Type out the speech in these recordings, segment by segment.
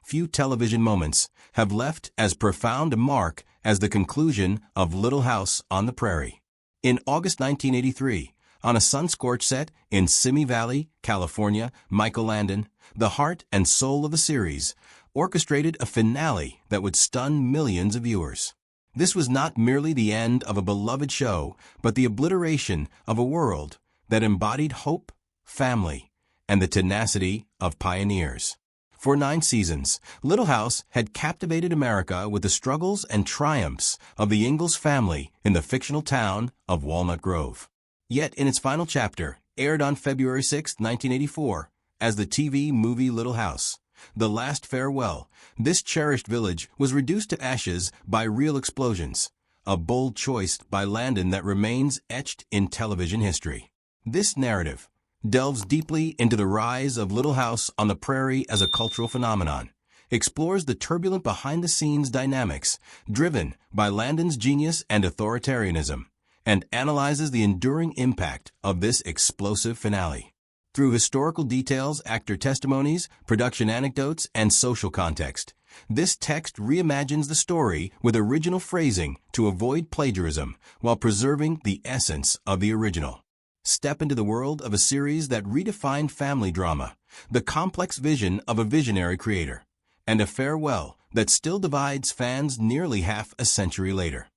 few television moments have left as profound a mark as the conclusion of Little House on the Prairie. In August 1983, on a sun-scorched set in Simi Valley, California, Michael Landon, the heart and soul of the series, orchestrated a finale that would stun millions of viewers. This was not merely the end of a beloved show, but the obliteration of a world that embodied hope, family, and the tenacity of pioneers. For 9 seasons, Little House had captivated America with the struggles and triumphs of the Ingalls family in the fictional town of Walnut Grove. Yet in its final chapter, aired on February 6, 1984, as the TV movie Little House, The Last Farewell, this cherished village was reduced to ashes by real explosions, a bold choice by Landon that remains etched in television history. This narrative delves deeply into the rise of Little House on the Prairie as a cultural phenomenon, explores the turbulent behind-the-scenes dynamics driven by Landon's genius and authoritarianism, and analyzes the enduring impact of this explosive finale. Through historical details, actor testimonies, production anecdotes, and social context, this text reimagines the story with original phrasing to avoid plagiarism while preserving the essence of the original. Step into the world of a series that redefined family drama, the complex vision of a visionary creator, and a farewell that still divides fans nearly half a century later.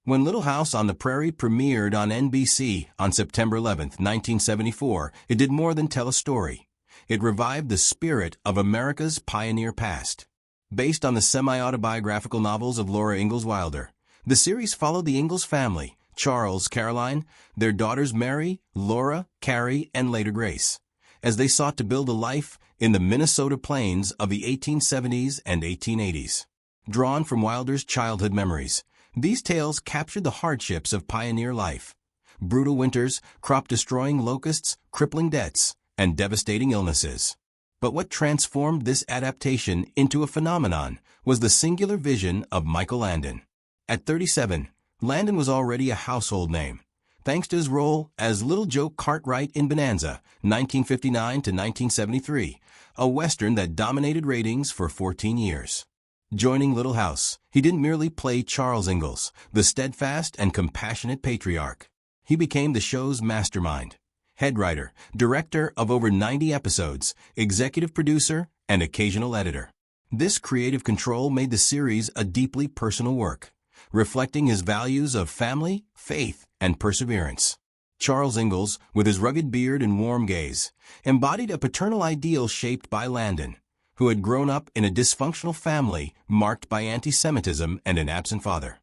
When Little House on the Prairie premiered on NBC on September 11, 1974, it did more than tell a story. It revived the spirit of America's pioneer past. Based on the semi-autobiographical novels of Laura Ingalls Wilder, the series followed the Ingalls family, Charles, Caroline, their daughters Mary, Laura, Carrie, and later Grace, as they sought to build a life in the Minnesota plains of the 1870s and 1880s. Drawn from Wilder's childhood memories, these tales captured the hardships of pioneer life: brutal winters, crop-destroying locusts, crippling debts, and devastating illnesses. But what transformed this adaptation into a phenomenon was the singular vision of Michael Landon. At 37, Landon was already a household name, thanks to his role as Little Joe Cartwright in Bonanza, 1959 to 1973, a Western that dominated ratings for 14 years. Joining Little House, he didn't merely play Charles Ingalls, the steadfast and compassionate patriarch. He became the show's mastermind, head writer, director of over 90 episodes, executive producer, and occasional editor. This creative control made the series a deeply personal work, reflecting his values of family, faith, and perseverance. Charles Ingalls, with his rugged beard and warm gaze, embodied a paternal ideal shaped by Landon, who had grown up in a dysfunctional family marked by anti-Semitism and an absent father.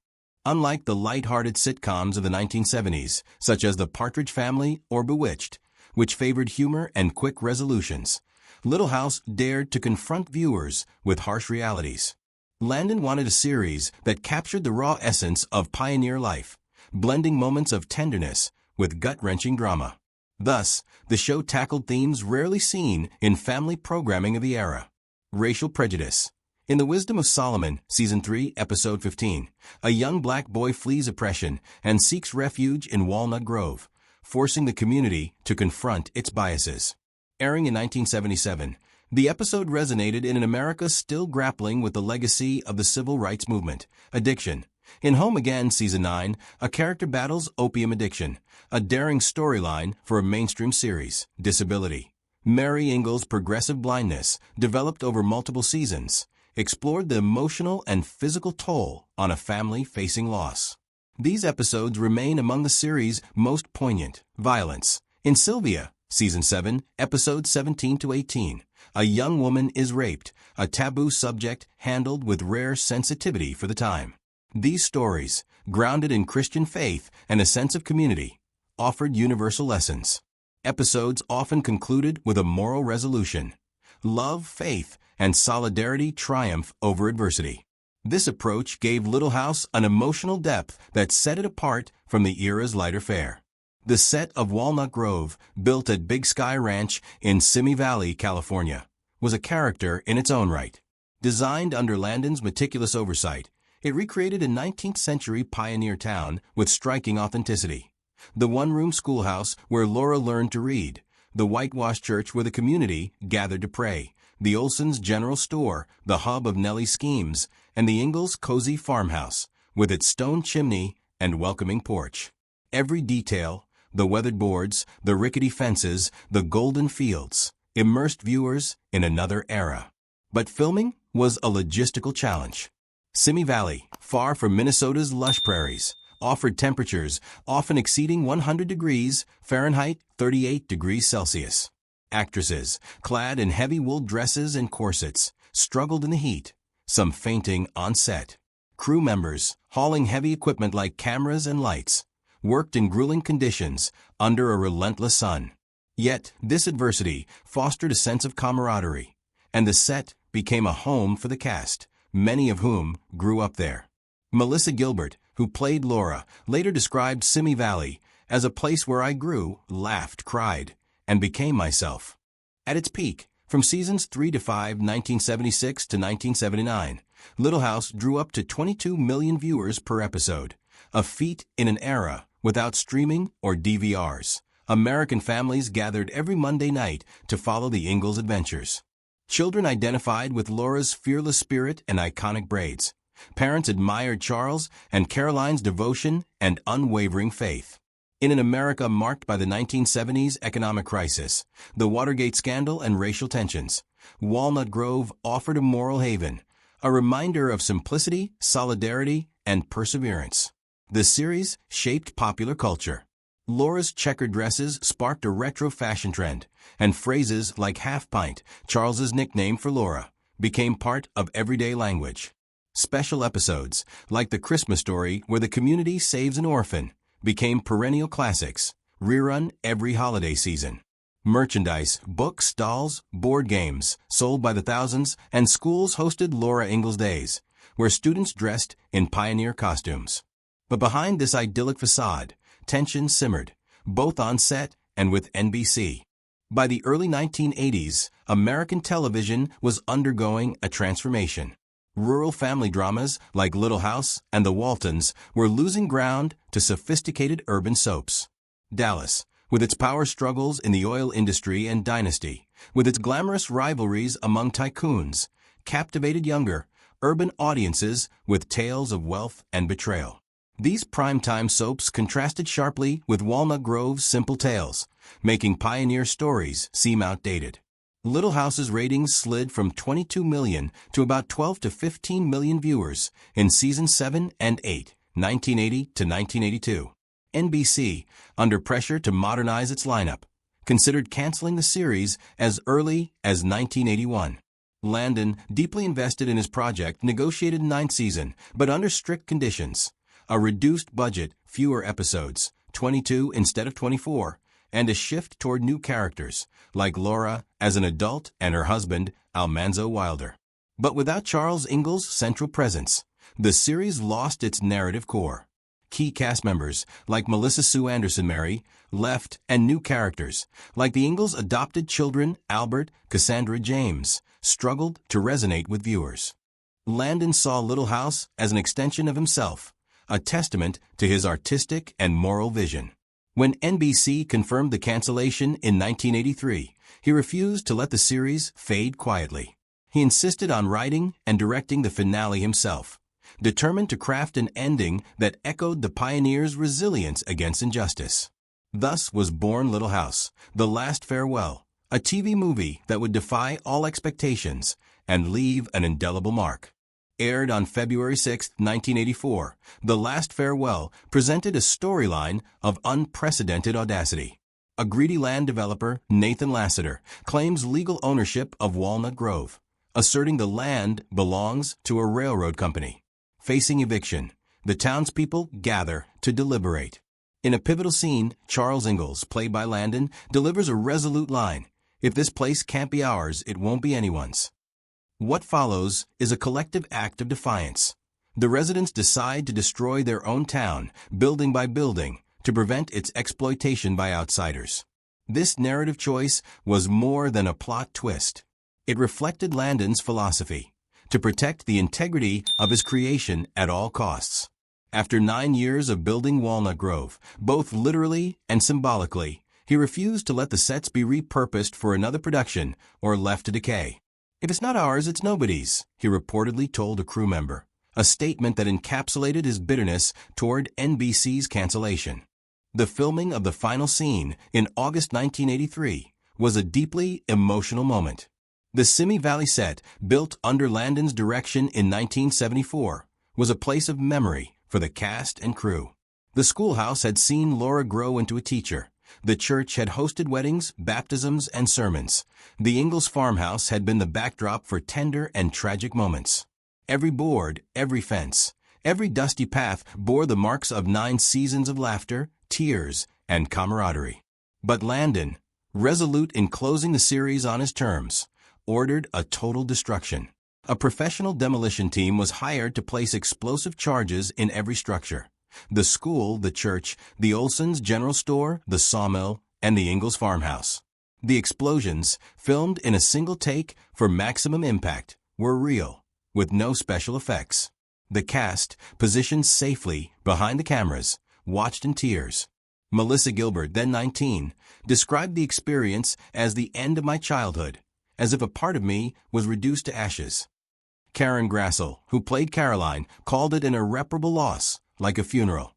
Unlike the light-hearted sitcoms of the 1970s, such as The Partridge Family or Bewitched, which favored humor and quick resolutions, Little House dared to confront viewers with harsh realities. Landon wanted a series that captured the raw essence of pioneer life, blending moments of tenderness with gut-wrenching drama. Thus, the show tackled themes rarely seen in family programming of the era. Racial prejudice. In The Wisdom of Solomon, Season 3, Episode 15, a young black boy flees oppression and seeks refuge in Walnut Grove, forcing the community to confront its biases. Airing in 1977, the episode resonated in an America still grappling with the legacy of the civil rights movement, addiction. In Home Again, Season 9, a character battles opium addiction, a daring storyline for a mainstream series, disability. Mary Ingalls' progressive blindness, developed over multiple seasons, explored the emotional and physical toll on a family facing loss. These episodes remain among the series' most poignant. Violence. In Sylvia, Season 7, Episodes 17 to 18, a young woman is raped, a taboo subject handled with rare sensitivity for the time. These stories, grounded in Christian faith and a sense of community, offered universal lessons. Episodes often concluded with a moral resolution. Love, faith, and solidarity triumph over adversity. This approach gave Little House an emotional depth that set it apart from the era's lighter fare. The set of Walnut Grove, built at Big Sky Ranch in Simi Valley, California, was a character in its own right. Designed under Landon's meticulous oversight, it recreated a 19th-century pioneer town with striking authenticity. The one-room schoolhouse where Laura learned to read, the whitewashed church where the community gathered to pray, the Olsons' general store, the hub of Nellie's schemes, and the Ingalls' cozy farmhouse, with its stone chimney and welcoming porch. Every detail, the weathered boards, the rickety fences, the golden fields, immersed viewers in another era. But filming was a logistical challenge. Simi Valley, far from Minnesota's lush prairies, offered temperatures often exceeding 100 degrees Fahrenheit, 38 degrees Celsius. Actresses, clad in heavy wool dresses and corsets, struggled in the heat, some fainting on set. Crew members, hauling heavy equipment like cameras and lights, worked in grueling conditions under a relentless sun. Yet, this adversity fostered a sense of camaraderie, and the set became a home for the cast, many of whom grew up there. Melissa Gilbert, who played Laura, later described Simi Valley as a place where I grew, laughed, cried, and became myself. At its peak, from seasons 3 to 5, 1976 to 1979, Little House drew up to 22 million viewers per episode, a feat in an era without streaming or DVRs. American families gathered every Monday night to follow the Ingalls' adventures. Children identified with Laura's fearless spirit and iconic braids. Parents admired Charles and Caroline's devotion and unwavering faith. In an America marked by the 1970s economic crisis, the Watergate scandal and racial tensions, Walnut Grove offered a moral haven, a reminder of simplicity, solidarity, and perseverance. The series shaped popular culture. Laura's checkered dresses sparked a retro fashion trend, and phrases like half pint, Charles's nickname for Laura, became part of everyday language. Special episodes, like the Christmas Story where the community saves an orphan, became perennial classics, rerun every holiday season. Merchandise, books, stalls, board games, sold by the thousands, and schools hosted Laura Ingalls Days, where students dressed in pioneer costumes. But behind this idyllic facade, tension simmered, both on set and with NBC. By the early 1980s, American television was undergoing a transformation. Rural family dramas like Little House and The Waltons were losing ground to sophisticated urban soaps. Dallas, with its power struggles in the oil industry and Dynasty, with its glamorous rivalries among tycoons, captivated younger, urban audiences with tales of wealth and betrayal. These primetime soaps contrasted sharply with Walnut Grove's simple tales, making pioneer stories seem outdated. Little House's ratings slid from 22 million to about 12 to 15 million viewers in seasons 7 and 8, 1980 to 1982. NBC, under pressure to modernize its lineup, considered canceling the series as early as 1981. Landon, deeply invested in his project, negotiated a 9th season, but under strict conditions. A reduced budget, fewer episodes, 22 instead of 24, and a shift toward new characters, like Laura as an adult and her husband, Almanzo Wilder. But without Charles Ingalls' central presence, the series lost its narrative core. Key cast members, like Melissa Sue Anderson Mary, left, and new characters, like the Ingalls' adopted children, Albert, Cassandra James, struggled to resonate with viewers. Landon saw Little House as an extension of himself, a testament to his artistic and moral vision. When NBC confirmed the cancellation in 1983, he refused to let the series fade quietly. He insisted on writing and directing the finale himself, determined to craft an ending that echoed the pioneers' resilience against injustice. Thus was born Little House, The Last Farewell, a TV movie that would defy all expectations and leave an indelible mark. Aired on February 6, 1984, The Last Farewell presented a storyline of unprecedented audacity. A greedy land developer, Nathan Lasseter, claims legal ownership of Walnut Grove, asserting the land belongs to a railroad company. Facing eviction, the townspeople gather to deliberate. In a pivotal scene, Charles Ingalls, played by Landon, delivers a resolute line, "If this place can't be ours, it won't be anyone's." What follows is a collective act of defiance. The residents decide to destroy their own town, building by building, to prevent its exploitation by outsiders. This narrative choice was more than a plot twist. It reflected Landon's philosophy, to protect the integrity of his creation at all costs. After 9 years of building Walnut Grove, both literally and symbolically, he refused to let the sets be repurposed for another production or left to decay. "If it's not ours, it's nobody's," he reportedly told a crew member, a statement that encapsulated his bitterness toward NBC's cancellation. The filming of the final scene in August 1983 was a deeply emotional moment. The Simi Valley set, built under Landon's direction in 1974, was a place of memory for the cast and crew. The schoolhouse had seen Laura grow into a teacher. The church had hosted weddings, baptisms, and sermons. The Ingalls farmhouse had been the backdrop for tender and tragic moments. Every board, every fence, every dusty path bore the marks of 9 seasons of laughter, tears, and camaraderie. But Landon, resolute in closing the series on his terms, ordered a total destruction. A professional demolition team was hired to place explosive charges in every structure: the school, the church, the Olson's general store, the sawmill, and the Ingalls farmhouse. The explosions, filmed in a single take for maximum impact, were real, with no special effects. The cast, positioned safely behind the cameras, watched in tears. Melissa Gilbert, then 19, described the experience as the end of my childhood, as if a part of me was reduced to ashes. Karen Grassel, who played Caroline, called it an irreparable loss, like a funeral.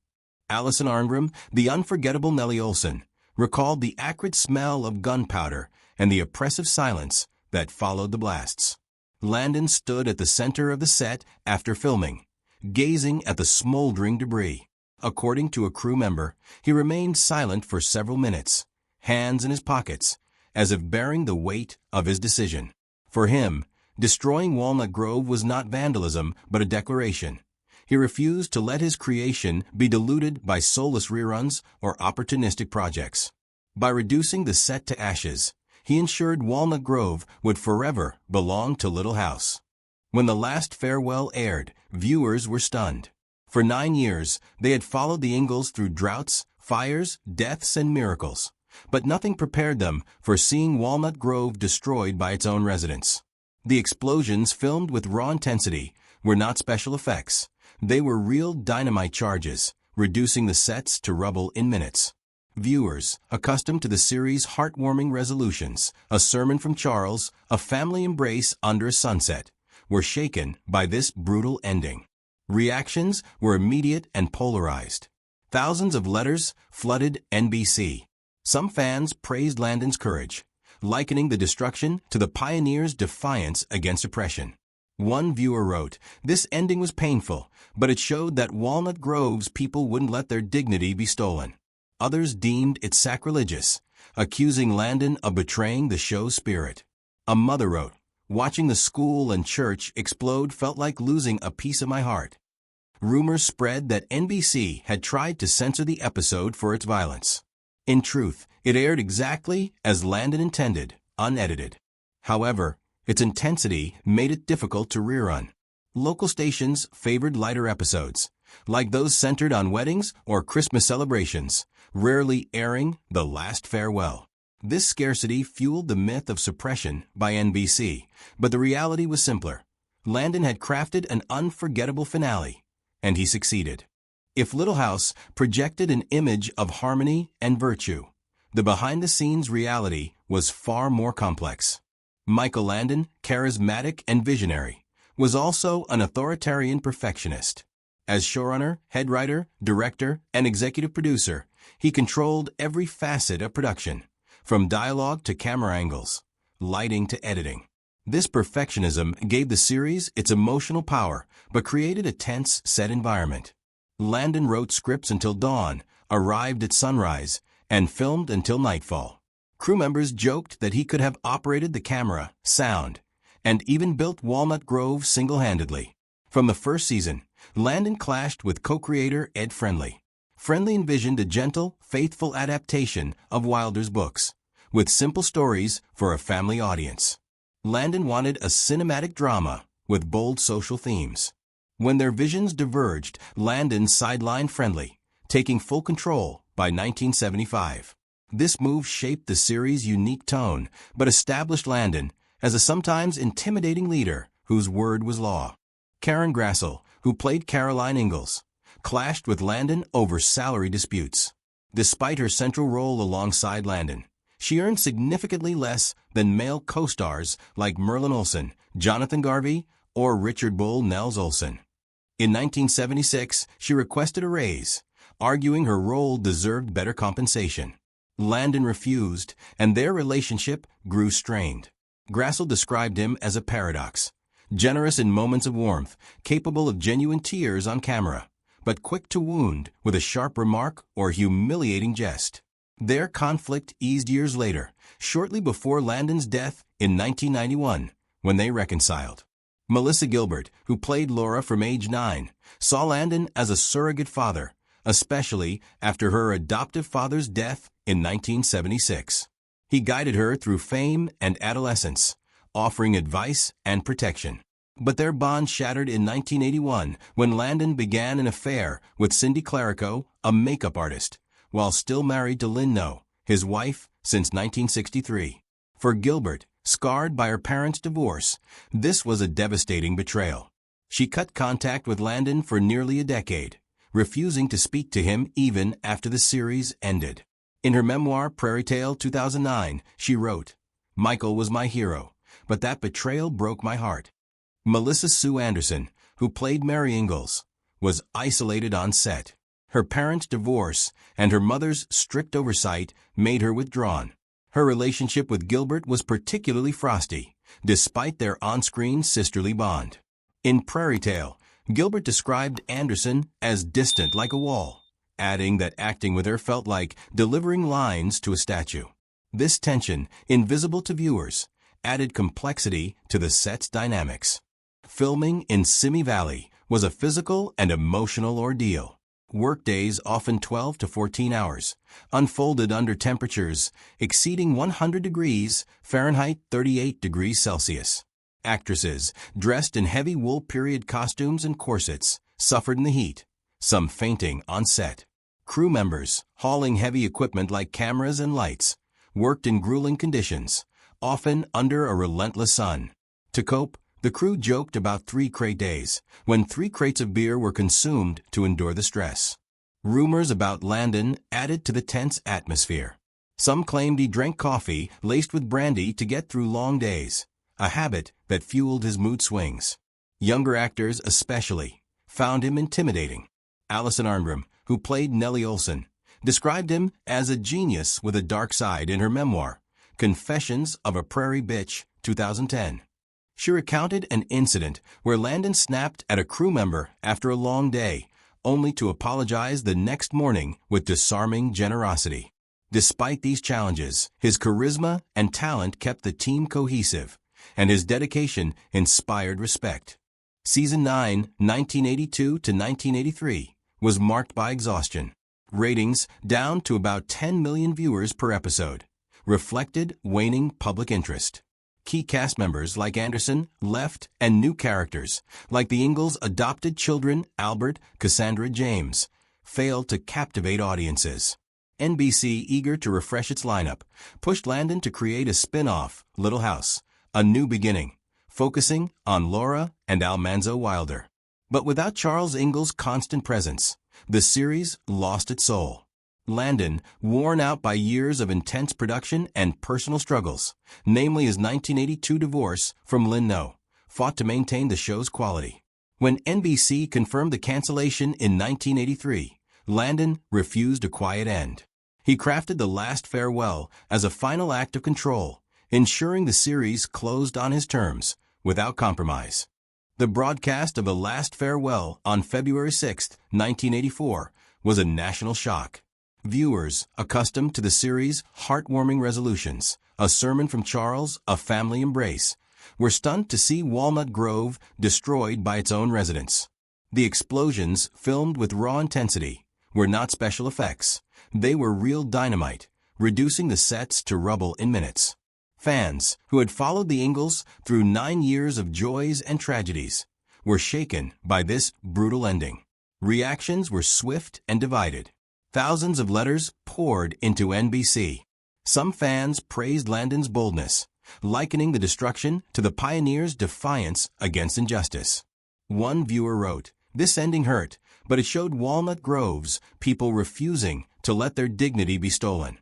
Allison Arngrim, the unforgettable Nellie Olson, recalled the acrid smell of gunpowder and the oppressive silence that followed the blasts. Landon stood at the center of the set after filming, gazing at the smoldering debris. According to a crew member, he remained silent for several minutes, hands in his pockets, as if bearing the weight of his decision. For him, destroying Walnut Grove was not vandalism, but a declaration. He refused to let his creation be diluted by soulless reruns or opportunistic projects. By reducing the set to ashes, he ensured Walnut Grove would forever belong to Little House. When the last farewell aired, viewers were stunned. For 9 years, they had followed the Ingalls through droughts, fires, deaths, and miracles. But nothing prepared them for seeing Walnut Grove destroyed by its own residents. The explosions, filmed with raw intensity, were not special effects. They were real dynamite charges, reducing the sets to rubble in minutes. Viewers, accustomed to the series' heartwarming resolutions, a sermon from Charles, a family embrace under a sunset, were shaken by this brutal ending. Reactions were immediate and polarized. Thousands of letters flooded NBC. Some fans praised Landon's courage, likening the destruction to the pioneers' defiance against oppression. One viewer wrote, "This ending was painful, but it showed that Walnut Grove's people wouldn't let their dignity be stolen." Others deemed it sacrilegious, accusing Landon of betraying the show's spirit. A mother wrote, "Watching the school and church explode felt like losing a piece of my heart." Rumors spread that NBC had tried to censor the episode for its violence. In truth, it aired exactly as Landon intended, unedited. However, its intensity made it difficult to rerun. Local stations favored lighter episodes, like those centered on weddings or Christmas celebrations, rarely airing The Last Farewell. This scarcity fueled the myth of suppression by NBC, but the reality was simpler. Landon had crafted an unforgettable finale, and he succeeded. If Little House projected an image of harmony and virtue, the behind-the-scenes reality was far more complex. Michael Landon, charismatic and visionary, was also an authoritarian perfectionist. As showrunner, head writer, director, and executive producer, he controlled every facet of production, from dialogue to camera angles, lighting to editing. This perfectionism gave the series its emotional power, but created a tense set environment. Landon wrote scripts until dawn, arrived at sunrise, and filmed until nightfall. Crew members joked that he could have operated the camera, sound, and even built Walnut Grove single-handedly. From the first season, Landon clashed with co-creator Ed Friendly. Friendly envisioned a gentle, faithful adaptation of Wilder's books, with simple stories for a family audience. Landon wanted a cinematic drama with bold social themes. When their visions diverged, Landon sidelined Friendly, taking full control by 1975. This move shaped the series' unique tone, but established Landon as a sometimes intimidating leader whose word was law. Karen Grassel, who played Caroline Ingalls, clashed with Landon over salary disputes. Despite her central role alongside Landon, She earned significantly less than male co-stars like Merlin Olsen, Jonathan Garvey, or Richard Bull Nels Olsen. In 1976, she requested a raise, arguing her role deserved better compensation. Landon refused, and their relationship grew strained. Grassel described him as a paradox, generous in moments of warmth, capable of genuine tears on camera, but quick to wound with a sharp remark or humiliating jest. Their conflict eased years later, shortly before Landon's death in 1991, when they reconciled. Melissa Gilbert, who played Laura from age 9, saw Landon as a surrogate father, especially after her adoptive father's death in 1976. He guided her through fame and adolescence, offering advice and protection. But their bond shattered in 1981 when Landon began an affair with Cindy Clarico, a makeup artist, while still married to Lynn No, his wife since 1963. For Gilbert, scarred by her parents' divorce, this was a devastating betrayal. She cut contact with Landon for nearly a decade, refusing to speak to him even after the series ended. In her memoir, Prairie Tale 2009, she wrote, "Michael was my hero, but that betrayal broke my heart." Melissa Sue Anderson, who played Mary Ingalls, was isolated on set. Her parents' divorce and her mother's strict oversight made her withdrawn. Her relationship with Gilbert was particularly frosty, despite their on-screen sisterly bond. In Prairie Tale, Gilbert described Anderson as distant like a wall, adding that acting with her felt like delivering lines to a statue. This tension, invisible to viewers, added complexity to the set's dynamics. Filming in Simi Valley was a physical and emotional ordeal. Workdays, often 12 to 14 hours, unfolded under temperatures exceeding 100 degrees Fahrenheit 38 degrees Celsius. Actresses, dressed in heavy wool period costumes and corsets, suffered in the heat, some fainting on set. Crew members, hauling heavy equipment like cameras and lights, worked in grueling conditions, often under a relentless sun. To cope, the crew joked about 3 crate days, when 3 crates of beer were consumed to endure the stress. Rumors about Landon added to the tense atmosphere. Some claimed he drank coffee laced with brandy to get through long days, a habit that fueled his mood swings. Younger actors especially found him intimidating. Alison Arngrim, who played Nellie Olson, described him as a genius with a dark side in her memoir, Confessions of a Prairie Bitch, 2010. She recounted an incident where Landon snapped at a crew member after a long day, only to apologize the next morning with disarming generosity. Despite these challenges, his charisma and talent kept the team cohesive, and his dedication inspired respect. Season 9, 1982 to 1983, was marked by exhaustion. Ratings down to about 10 million viewers per episode reflected waning public interest. Key cast members like Anderson left, and new characters, like the Ingalls' adopted children Albert, Cassandra James, failed to captivate audiences. NBC, eager to refresh its lineup, pushed Landon to create a spin-off, Little House, A New Beginning, focusing on Laura and Almanzo Wilder. But without Charles Ingalls' constant presence, the series lost its soul. Landon, worn out by years of intense production and personal struggles, namely his 1982 divorce from Lynn No, fought to maintain the show's quality. When NBC confirmed the cancellation in 1983, Landon refused a quiet end. He crafted The Last Farewell as a final act of control, ensuring the series closed on his terms, without compromise. The broadcast of The Last Farewell on February 6, 1984, was a national shock. Viewers, accustomed to the series' heartwarming resolutions, A Sermon from Charles, A Family Embrace, were stunned to see Walnut Grove destroyed by its own residents. The explosions, filmed with raw intensity, were not special effects. They were real dynamite, reducing the sets to rubble in minutes. Fans, who had followed the Ingalls through 9 years of joys and tragedies, were shaken by this brutal ending. Reactions were swift and divided. Thousands of letters poured into NBC. Some fans praised Landon's boldness, likening the destruction to the pioneers' defiance against injustice. One viewer wrote, "This ending hurt, but it showed Walnut Grove's people refusing to let their dignity be stolen."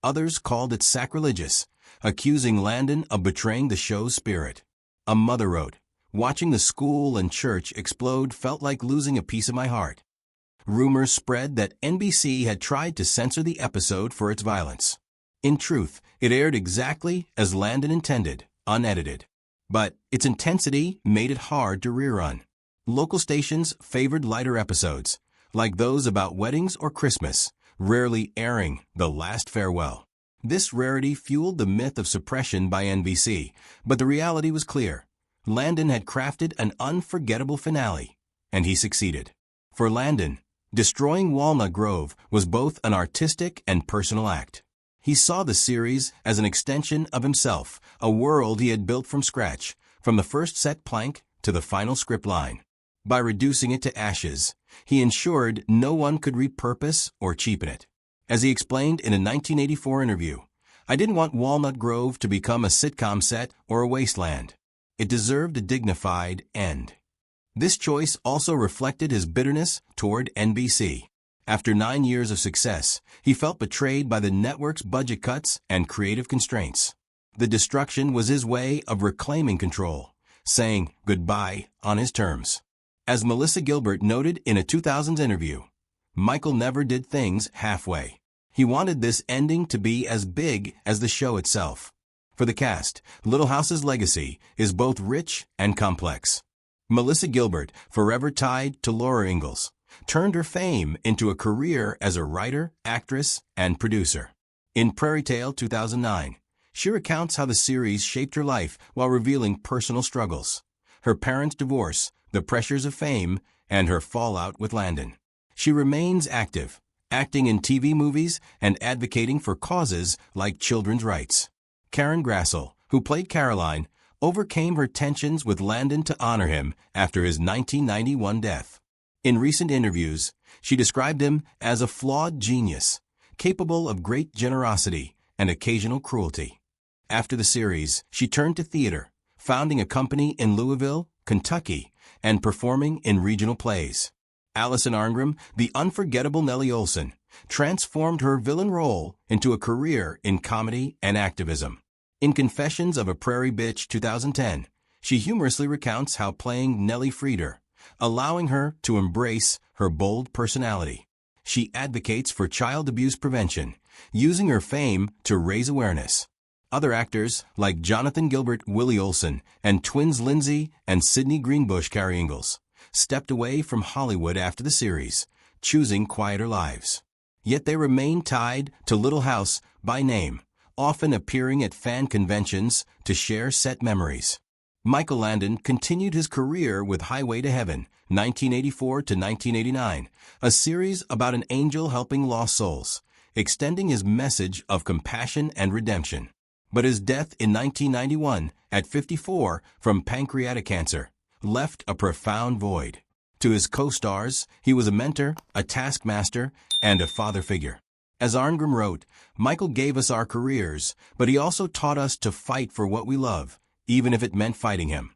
Others called it sacrilegious, accusing Landon of betraying the show's spirit. A mother wrote, "Watching the school and church explode felt like losing a piece of my heart." Rumors spread that NBC had tried to censor the episode for its violence. In truth, it aired exactly as Landon intended, unedited. But its intensity made it hard to rerun. Local stations favored lighter episodes, like those about weddings or Christmas, rarely airing The Last Farewell. This rarity fueled the myth of suppression by NBC, but the reality was clear. Landon had crafted an unforgettable finale, and he succeeded. For Landon, destroying Walnut Grove was both an artistic and personal act. He saw the series as an extension of himself, a world he had built from scratch, from the first set plank to the final script line. By reducing it to ashes, he ensured no one could repurpose or cheapen it. As he explained in a 1984 interview, "I didn't want Walnut Grove to become a sitcom set or a wasteland. It deserved a dignified end." This choice also reflected his bitterness toward NBC. After 9 years of success, he felt betrayed by the network's budget cuts and creative constraints. The destruction was his way of reclaiming control, saying goodbye on his terms. As Melissa Gilbert noted in a 2000s interview, Michael never did things halfway. He wanted this ending to be as big as the show itself. For the cast, Little House's legacy is both rich and complex. Melissa Gilbert, forever tied to Laura Ingalls, turned her fame into a career as a writer, actress, and producer. In Prairie Tale 2009, she recounts how the series shaped her life while revealing personal struggles. Her parents' divorce, the pressures of fame, and her fallout with Landon. She remains active, acting in TV movies and advocating for causes like children's rights. Karen Grassel, who played Caroline, overcame her tensions with Landon to honor him after his 1991 death. In recent interviews, she described him as a flawed genius, capable of great generosity and occasional cruelty. After the series, she turned to theater, founding a company in Louisville, Kentucky, and performing in regional plays. Allison Arngrim, the unforgettable Nellie Olson, transformed her villain role into a career in comedy and activism. In Confessions of a Prairie Bitch 2010, she humorously recounts how playing Nellie freed her, allowing her to embrace her bold personality. She advocates for child abuse prevention, using her fame to raise awareness. Other actors, like Jonathan Gilbert Willie Olson and twins Lindsay and Sidney Greenbush Carrie Ingalls, stepped away from Hollywood after the series, choosing quieter lives. Yet they remain tied to Little House by name, often appearing at fan conventions to share set memories. Michael Landon continued his career with Highway to Heaven, 1984 to 1989, a series about an angel helping lost souls, extending his message of compassion and redemption. But his death in 1991, at 54, from pancreatic cancer, left a profound void. To his co-stars, he was a mentor, a taskmaster, and a father figure. As Arngrim wrote, "Michael gave us our careers, but he also taught us to fight for what we love, even if it meant fighting him."